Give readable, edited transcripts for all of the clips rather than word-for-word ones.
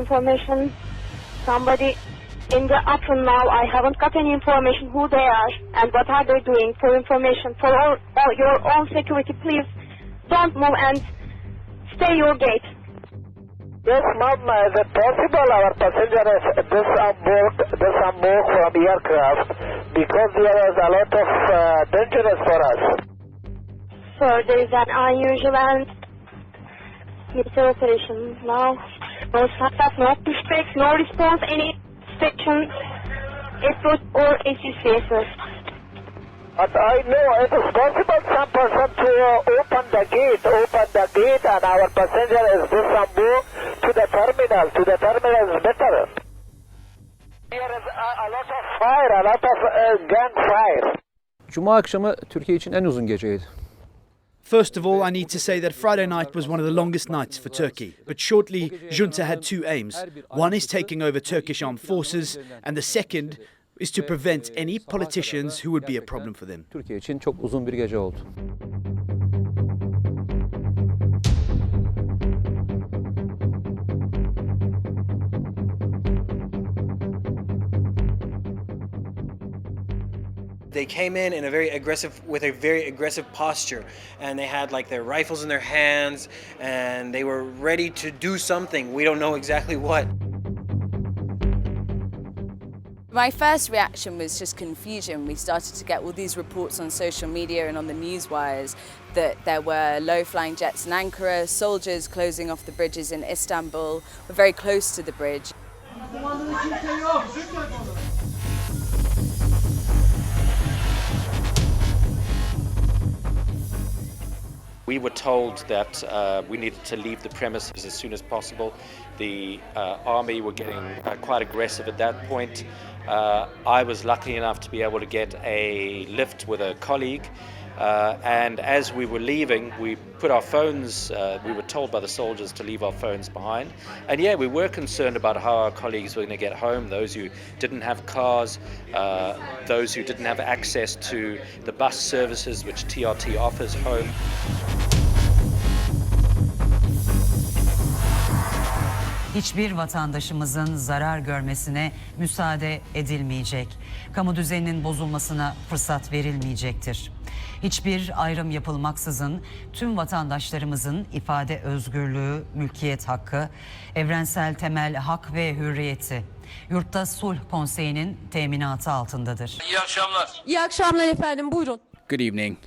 information. Somebody in the upper now, I haven't got any information who they are and what are they doing. For information, for your own security, please don't move and stay your gate. Yes, ma'am, is it possible our passengers disembark from aircraft because there is a lot of dangerous for us. So there is an unusual and military operation now. No contact, no pushback, no response, any section, approach or ACC. But I know it is possible some person to open the gate and our passenger is disembark to the terminal. To the terminal is better. There is a lot of fire, a lot of gunfire. Cuma akşamı Türkiye için en uzun geceydi. First of all, I need to say that Friday night was one of the longest nights for Turkey. But shortly, junta had two aims. One is taking over Turkish armed forces, and the second is to prevent any politicians who would be a problem for them. Türkiye için çok uzun bir gece oldu. They came in a with a very aggressive posture, and they had like their rifles in their hands, and they were ready to do something. We don't know exactly what. My first reaction was just confusion. We started to get all these reports on social media and on the news wires that there were low-flying jets in Ankara, soldiers closing off the bridges in Istanbul. We're very close to the bridge. We were told that we needed to leave the premises as soon as possible. The army were getting quite aggressive at that point. I was lucky enough to be able to get a lift with a colleague. And as we were leaving, we put our phones, we were told by the soldiers to leave our phones behind. And yeah, we were concerned about how our colleagues were going to get home, those who didn't have cars, those who didn't have access to the bus services which TRT offers home. Hiçbir vatandaşımızın zarar görmesine müsaade edilmeyecek. Kamu düzeninin bozulmasına fırsat verilmeyecektir. Hiçbir ayrım yapılmaksızın tüm vatandaşlarımızın ifade özgürlüğü, mülkiyet hakkı, evrensel temel hak ve hürriyeti Yurtta Sulh Konseyi'nin teminatı altındadır. İyi akşamlar. İyi akşamlar efendim, buyurun. Good evening.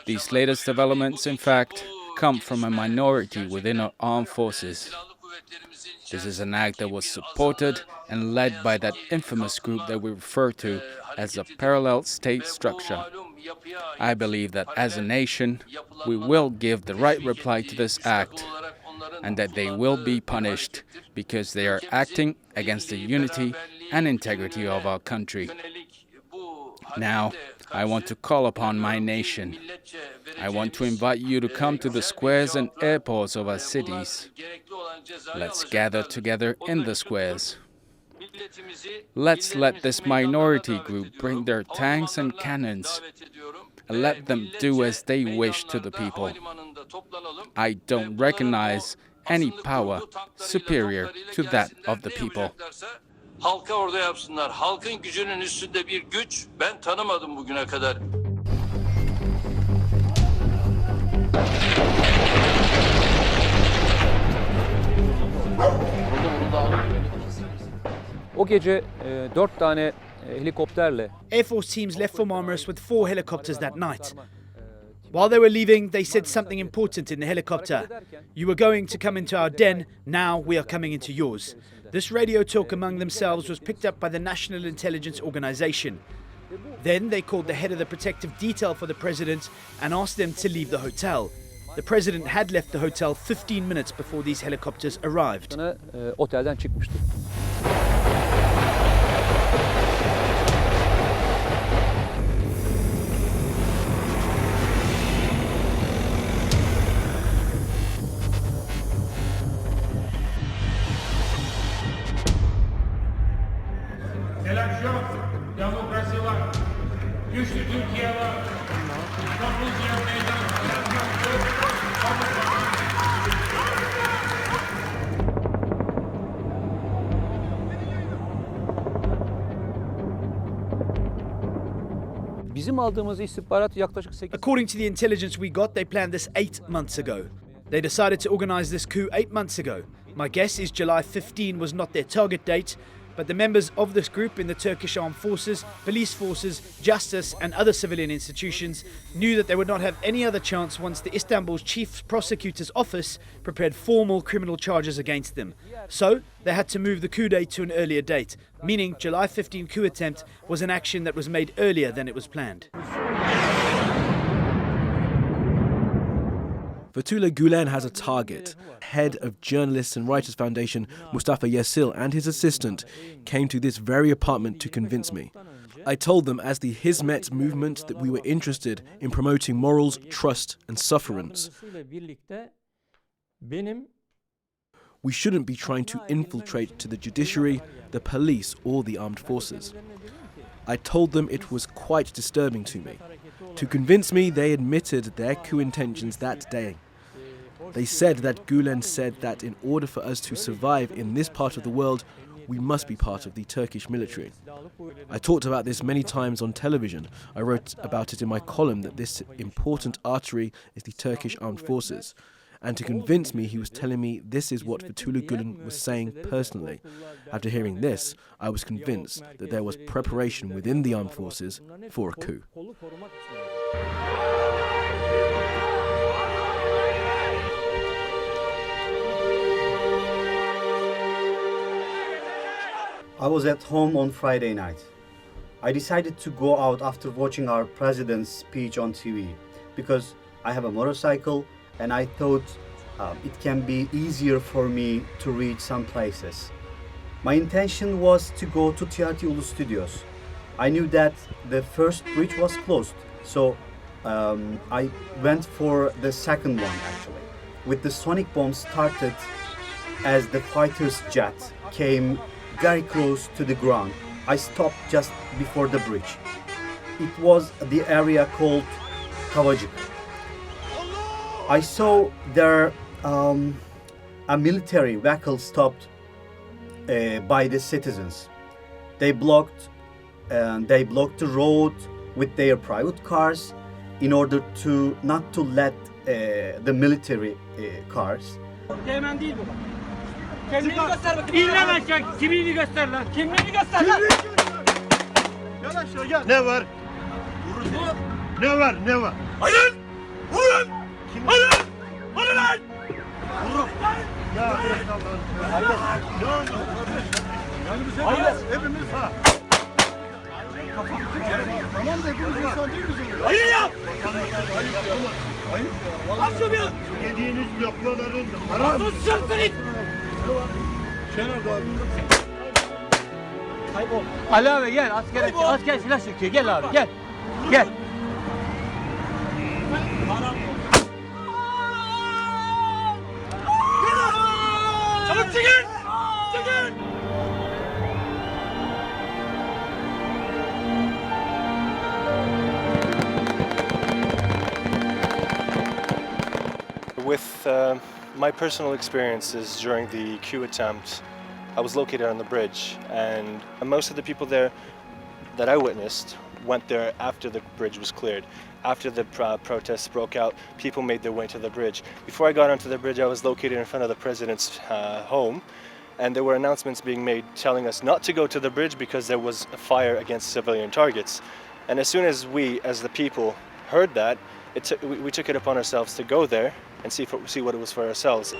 These latest developments, in fact, come from a minority within our armed forces. This is an act that was supported and led by that infamous group that we refer to as a parallel state structure. I believe that as a nation, we will give the right reply to this act and that they will be punished because they are acting against the unity and integrity of our country. Now, I want to call upon my nation. I want to invite you to come to the squares and airports of our cities. Let's gather together in the squares. Let's let this minority group bring their tanks and cannons and let them do as they wish to the people. I don't recognize any power superior to that of the people. Halka orada yapsınlar. Halkın gücünün üstünde bir güç ben tanımadım bugüne kadar. O gece 4 tane helikopterle Air Force teams left for Marmaris with 4 helicopters that night. While they were leaving, they said something important in the helicopter. You were going to come into our den, now we are coming into yours. This radio talk among themselves was picked up by the National Intelligence Organization. Then they called the head of the protective detail for the president and asked them to leave the hotel. The president had left the hotel 15 minutes before these helicopters arrived. Otelden çıkmıştı. Televizyon, demokrasi var, güçlü Türkiye var, topluca meydan. Bizim aldığımız istihbarat yaklaşık 8... According to the intelligence we got, they planned this 8 months ago. They decided to organize this coup 8 months ago. My guess is July 15 was not their target date, but the members of this group in the Turkish armed forces, police forces, justice and other civilian institutions knew that they would not have any other chance once the Istanbul's chief prosecutor's office prepared formal criminal charges against them. So, they had to move the coup date to an earlier date, meaning July 15 coup attempt was an action that was made earlier than it was planned. Fethullah Gulen has a target. Head of Journalists and Writers Foundation, Mustafa Yesil, and his assistant came to this very apartment to convince me. I told them as the Hizmet movement that we were interested in promoting morals, trust and sufferance. We shouldn't be trying to infiltrate to the judiciary, the police or the armed forces. I told them it was quite disturbing to me. To convince me, they admitted their coup intentions that day. They said that Gulen said that in order for us to survive in this part of the world, we must be part of the Turkish military. I talked about this many times on television. I wrote about it in my column that this important artery is the Turkish armed forces. And to convince me, he was telling me this is what Fethullah Gulen was saying personally. After hearing this, I was convinced that there was preparation within the armed forces for a coup. I was at home on Friday night. I decided to go out after watching our president's speech on TV because I have a motorcycle and I thought it can be easier for me to reach some places. My intention was to go to TRT Ulu Studios. I knew that the first bridge was closed, so I went for the second one actually. With the sonic bomb started as the fighter's jet came very close to the ground. I stopped just before the bridge. It was the area called Kavacık. I saw there a military vehicle stopped by the citizens. They blocked the road with their private cars in order to not to let the military cars. Kimliğini göster bakayım. İnle aşağı. Kimliğini göster lan. Kimliğini göster lan. Gel aşağı gel. Ne var? Vurun. Ne var? Ne var? Hayır! Vurun! Hayır! Vurun lan! Vurun! Ya Allah'ım. Hayır! Hayır! Hepimiz ha. Tamam da hepimiz insan değil miyiz? Hayır ya! Hayır. Aç şu bir! Yediğiniz lokmaların haram. Sus sırtın it! Ali abi gel asker silah çekiyor gel abi gel gel. Çabuk çıkın! Çıkın! With my personal experiences during the coup attempt, I was located on the bridge, and most of the people there that I witnessed went there after the bridge was cleared. After the protests broke out, people made their way to the bridge. Before I got onto the bridge, I was located in front of the president's home, and there were announcements being made telling us not to go to the bridge because there was a fire against civilian targets. And as soon as we, as the people, heard that, we took it upon ourselves to go there and see what it was for ourselves.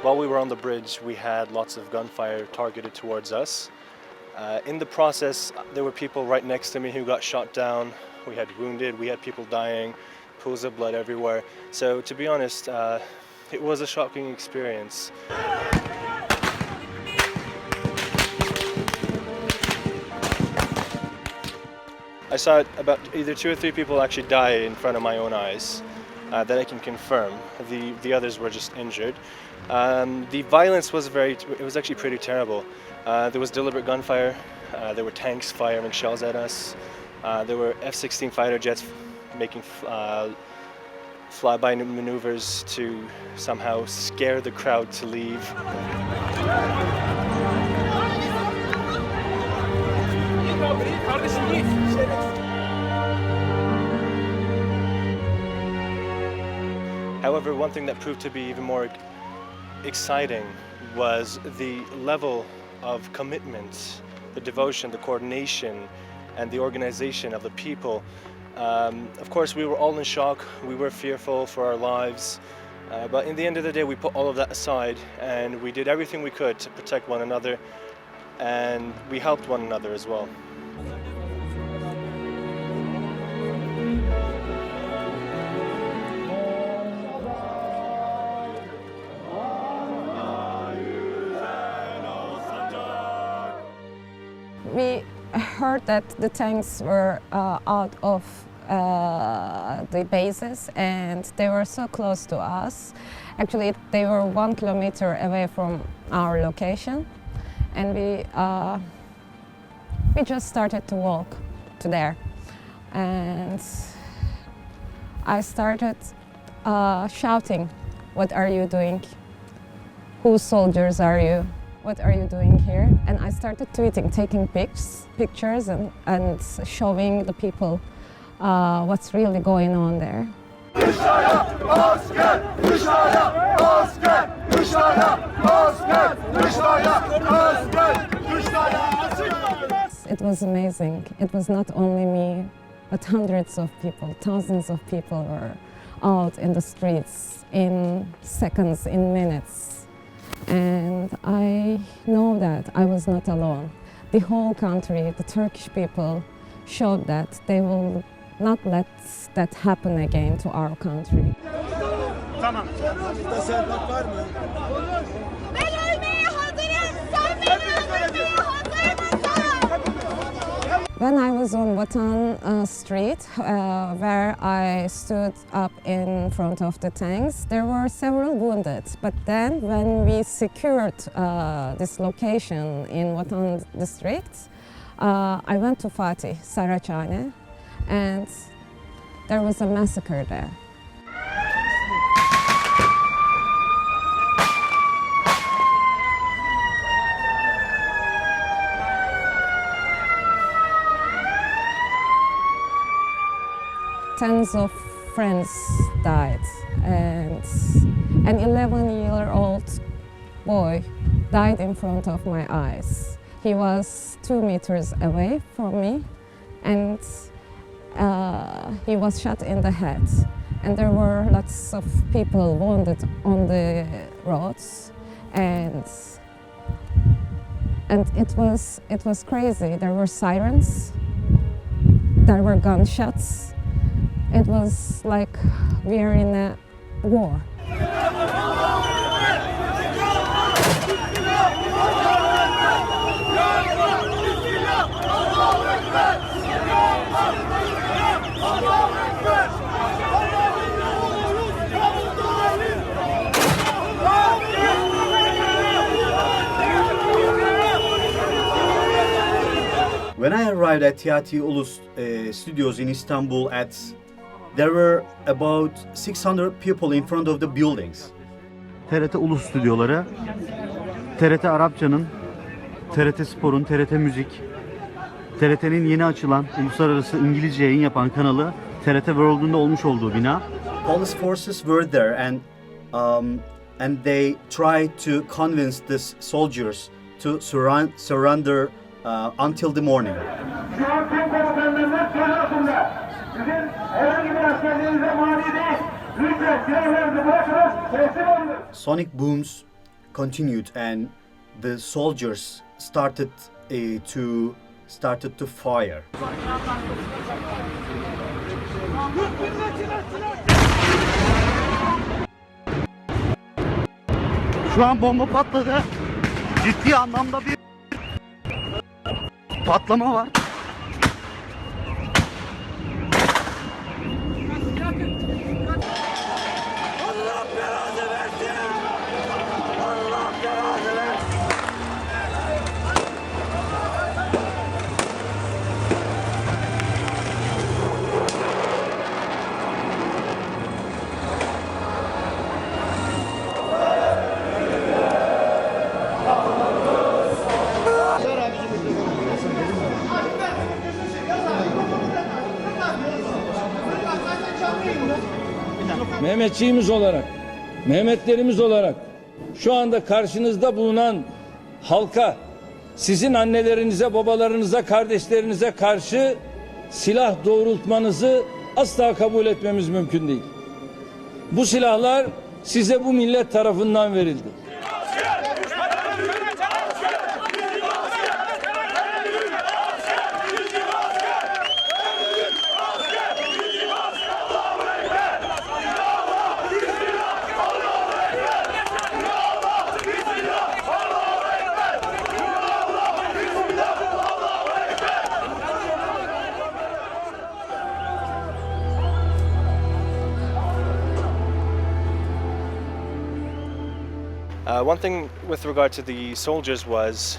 While we were on the bridge, we had lots of gunfire targeted towards us. In the process, there were people right next to me who got shot down. We had wounded, we had people dying, pools of blood everywhere. So to be honest, it was a shocking experience. I saw about either 2 or 3 people actually die in front of my own eyes, that I can confirm. The others were just injured. The violence was actually pretty terrible. There was deliberate gunfire. There were tanks firing shells at us. There were F-16 fighter jets making flyby maneuvers to somehow scare the crowd to leave. However, one thing that proved to be even more exciting was the level of commitment, the devotion, the coordination, and the organization of the people. Of course, we were all in shock, we were fearful for our lives, but in the end of the day, we put all of that aside and we did everything we could to protect one another, and we helped one another as well. We heard that the tanks were out of the bases and they were so close to us. Actually, they were 1 kilometer away from our location, and we just started to walk to there. And I started shouting, "What are you doing? Whose soldiers are you? What are you doing here?" And I started tweeting, taking pictures and showing the people what's really going on there. Dışarıya asker! Dışarıya asker! Dışarıya asker! Dışarıya asker! Dışarıya asker! It was amazing. It was not only me, but hundreds of people, thousands of people were out in the streets in seconds, in minutes. And I know that I was not alone. The whole country, the Turkish people, showed that they will not let that happen again to our country. Tamam. Tasarruf var mı? Ben ölmeye hazırım. Sen beni öldürmeye hazır mısın? When I was on Vatan Street, where I stood up in front of the tanks, there were several wounded. But then when we secured this location in Vatan District, I went to Fatih, Saraçhane, and there was a massacre there. Tens of friends died, and an 11-year-old boy died in front of my eyes. He was 2 meters away from me, and he was shot in the head. And there were lots of people wounded on the roads, and it was crazy. There were sirens, there were gunshots. It was like we are in a war. When I arrived at TRT Ulus studios in Istanbul, there were about 600 people in front of the buildings. TRT Ulus stüdyoları, TRT Arapça'nın, TRT Spor'un, TRT Müzik, TRT'nin yeni açılan uluslararası İngilizce yayın yapan kanalı TRT World'un da olmuş olduğu bina. Police forces were there and they tried to convince the soldiers to surrender until the morning. Şu an tüm komutanlarına söylüyorsun da sizin herhangi bir askerliğinize mani değil. Lütfen silahlarınızı bırakınız, teslim olun. Sonic booms continued and the soldiers started to fire. Şu an bomba patladı. Ciddi anlamda bir patlama var. Allah belanı versin! Allah belanı versin! Mehmetçiğimiz olarak, Mehmetlerimiz olarak şu anda karşınızda bulunan halka, sizin annelerinize, babalarınıza, kardeşlerinize karşı silah doğrultmanızı asla kabul etmemiz mümkün değil. Bu silahlar size bu millet tarafından verildi. One thing with regard to the soldiers was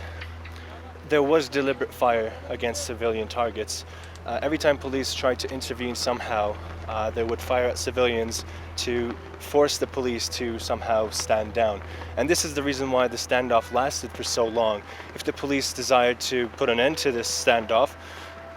there was deliberate fire against civilian targets. Every time police tried to intervene somehow, they would fire at civilians to force the police to somehow stand down. And this is the reason why the standoff lasted for so long. If the police desired to put an end to this standoff,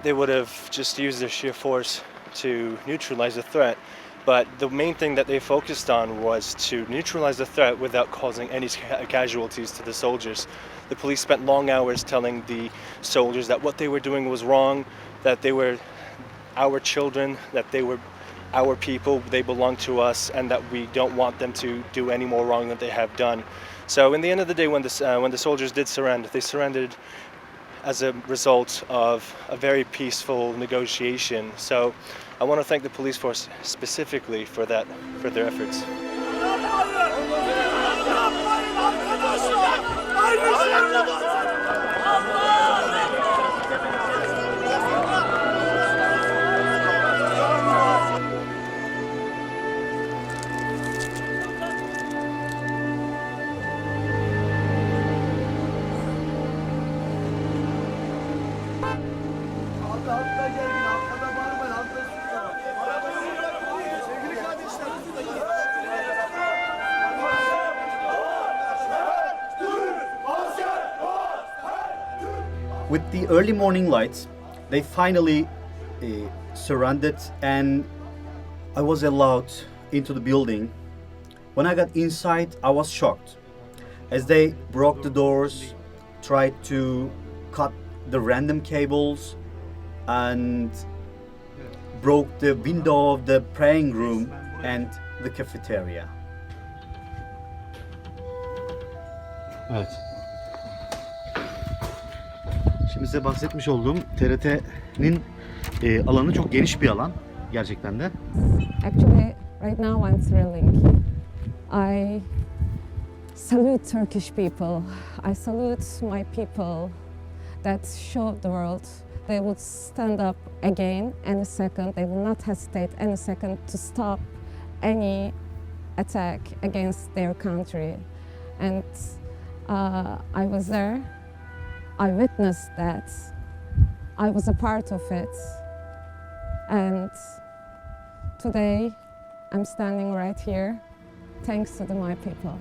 they would have just used their sheer force to neutralize the threat. But the main thing that they focused on was to neutralize the threat without causing any casualties to the soldiers. The police spent long hours telling the soldiers that what they were doing was wrong, that they were our children, that they were our people, they belong to us, and that we don't want them to do any more wrong than they have done. So in the end of the day, when the soldiers did surrender, they surrendered as a result of a very peaceful negotiation. So I want to thank the police force specifically for their efforts. With the early morning lights, they finally surrendered, and I was allowed into the building. When I got inside, I was shocked as they broke the doors, tried to cut the random cables, and broke the window of the praying room and the cafeteria. Evet. Şimdi size bahsetmiş olduğum TRT'nin alanı çok geniş bir alan gerçekten de. Actually, right now I'm thrilling. I salute Turkish people. I salute my people that show the world they would stand up again any second. They will not hesitate any second to stop any attack against their country. And I was there. I witnessed that. I was a part of it. And today I'm standing right here thanks to my people.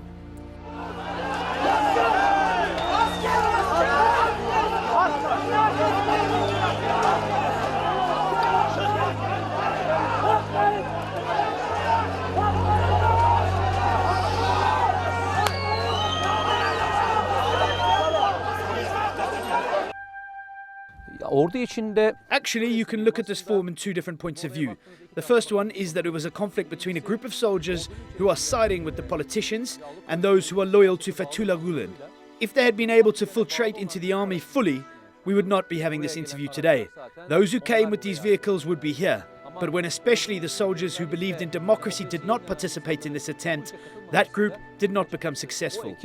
Ordu içinde Actually, you can look at this form in two different points of view. The first one is that it was a conflict between a group of soldiers who are siding with the politicians and those who are loyal to Fethullah Gulen. If they had been able to filtrate into the army fully, we would not be having this interview today. Those who came with these vehicles would be here. But when especially the soldiers who believed in democracy did not participate in this attempt, that group did not become successful.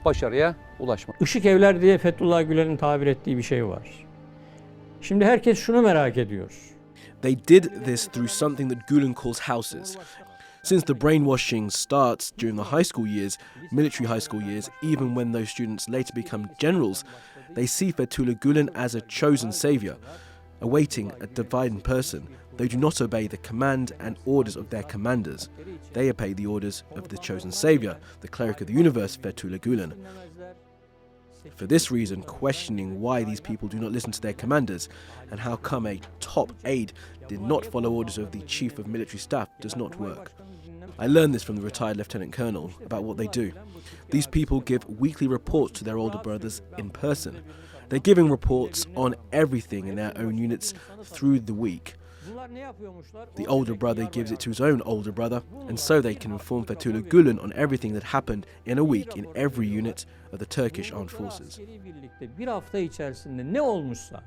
başarıya ulaşmak. Işık evler diye Fethullah Gülen'in tabir ettiği bir şey var. Şimdi herkes şunu merak ediyor. They did this through something that Gulen calls houses. Since the brainwashing starts during the high school years, military high school years, even when those students later become generals, they see Fethullah Gulen as a chosen savior, awaiting a divine person. They do not obey the command and orders of their commanders. They obey the orders of the chosen savior, the cleric of the universe, Fethullah Gulen. For this reason, questioning why these people do not listen to their commanders and how come a top aide did not follow orders of the Chief of Military Staff does not work. I learned this from the retired Lieutenant Colonel about what they do. These people give weekly reports to their older brothers in person. They're giving reports on everything in their own units through the week. The older brother gives it to his own older brother, and so they can inform Fethullah Gulen on everything that happened in a week in every unit of the Turkish armed forces. Bir hafta içerisinde ne olmuşsa.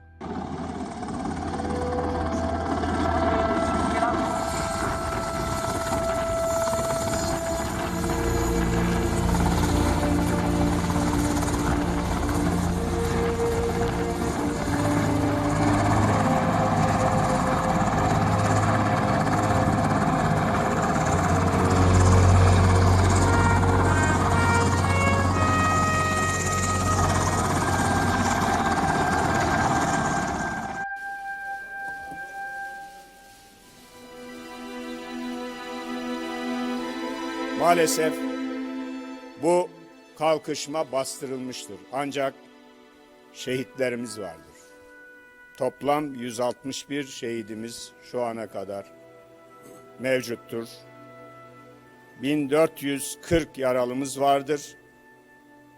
Maalesef bu kalkışma bastırılmıştır. Ancak şehitlerimiz vardır. Toplam 161 şehidimiz şu ana kadar mevcuttur. 1440 yaralımız vardır.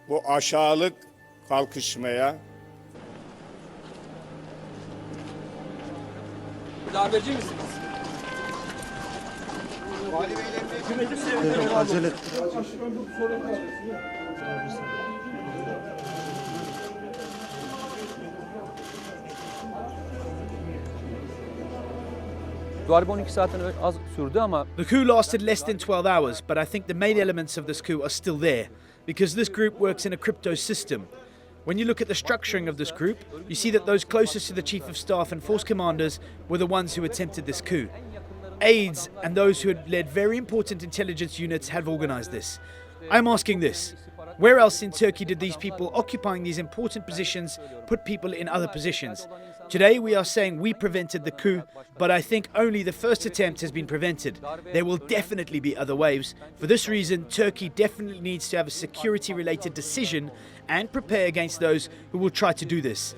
Bu aşağılık kalkışmaya Darbeci misiniz? Acele. Darbe 12 saatten az sürdü ama The coup lasted less than 12 hours, but I think the main elements of this coup are still there, because this group works in a crypto system. When you look at the structuring of this group, you see that those closest to the chief of staff and force commanders were the ones who attempted this coup. Aides and those who had led very important intelligence units have organized this. I'm asking this. Where else in Turkey did these people occupying these important positions put people in other positions? Today we are saying we prevented the coup, but I think only the first attempt has been prevented. There will definitely be other waves. For this reason, Turkey definitely needs to have a security-related decision and prepare against those who will try to do this.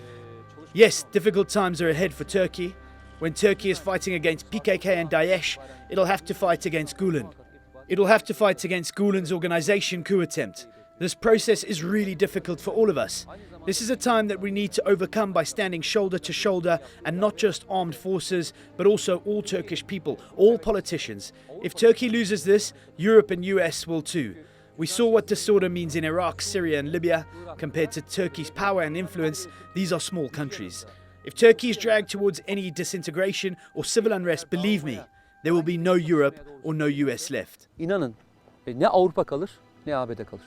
Yes, difficult times are ahead for Turkey. When Turkey is fighting against PKK and Daesh, it'll have to fight against Gulen. It'll have to fight against Gulen's organization coup attempt. This process is really difficult for all of us. This is a time that we need to overcome by standing shoulder to shoulder, and not just armed forces, but also all Turkish people, all politicians. If Turkey loses this, Europe and US will too. We saw what disorder means in Iraq, Syria and Libya. Compared to Turkey's power and influence, these are small countries. If Turkey is dragged towards any disintegration or civil unrest, believe me, there will be no Europe or no US left. İnanın ne Avrupa kalır ne ABD kalır.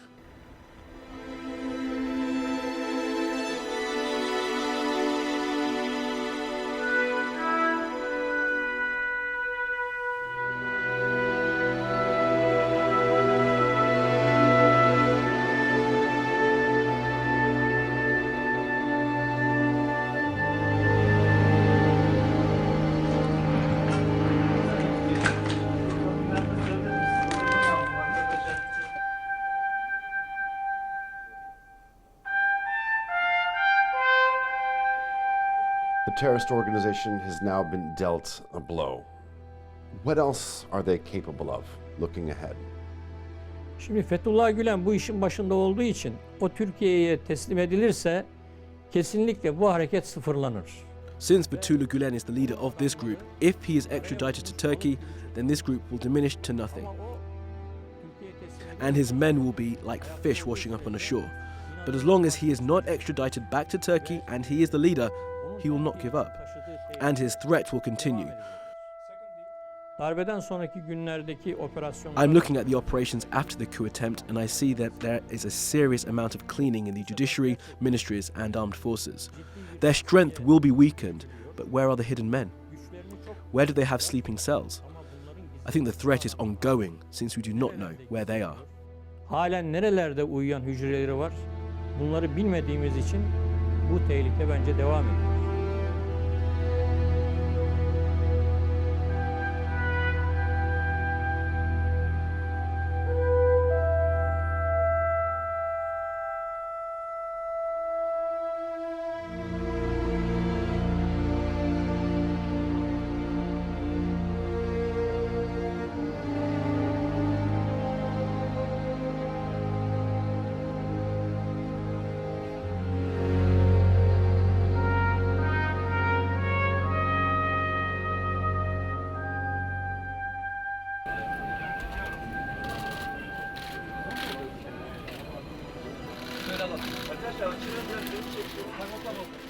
The terrorist organization has now been dealt a blow. What else are they capable of looking ahead? Şimdi Fethullah Gülen bu işin başında olduğu için o Türkiye'ye teslim edilirse kesinlikle bu hareket sıfırlanır. Since Fethullah Gülen is the leader of this group, if he is extradited to Turkey, then this group will diminish to nothing. And his men will be like fish washing up on the shore. But as long as he is not extradited back to Turkey and he is the leader, he will not give up. And his threat will continue. Darbeden sonraki günlerdeki operasyonlar... I'm looking at the operations after the coup attempt, and I see that there is a serious amount of cleaning in the judiciary, ministries and armed forces. Their strength will be weakened, but where are the hidden men? Where do they have sleeping cells? I think the threat is ongoing, since we do not know where they are. Halen nerelerde uyuyan hücreleri var? Bunları bilmediğimiz için bu tehlike bence devam ediyor. Arkadaşlar açılın. Çekiyorum.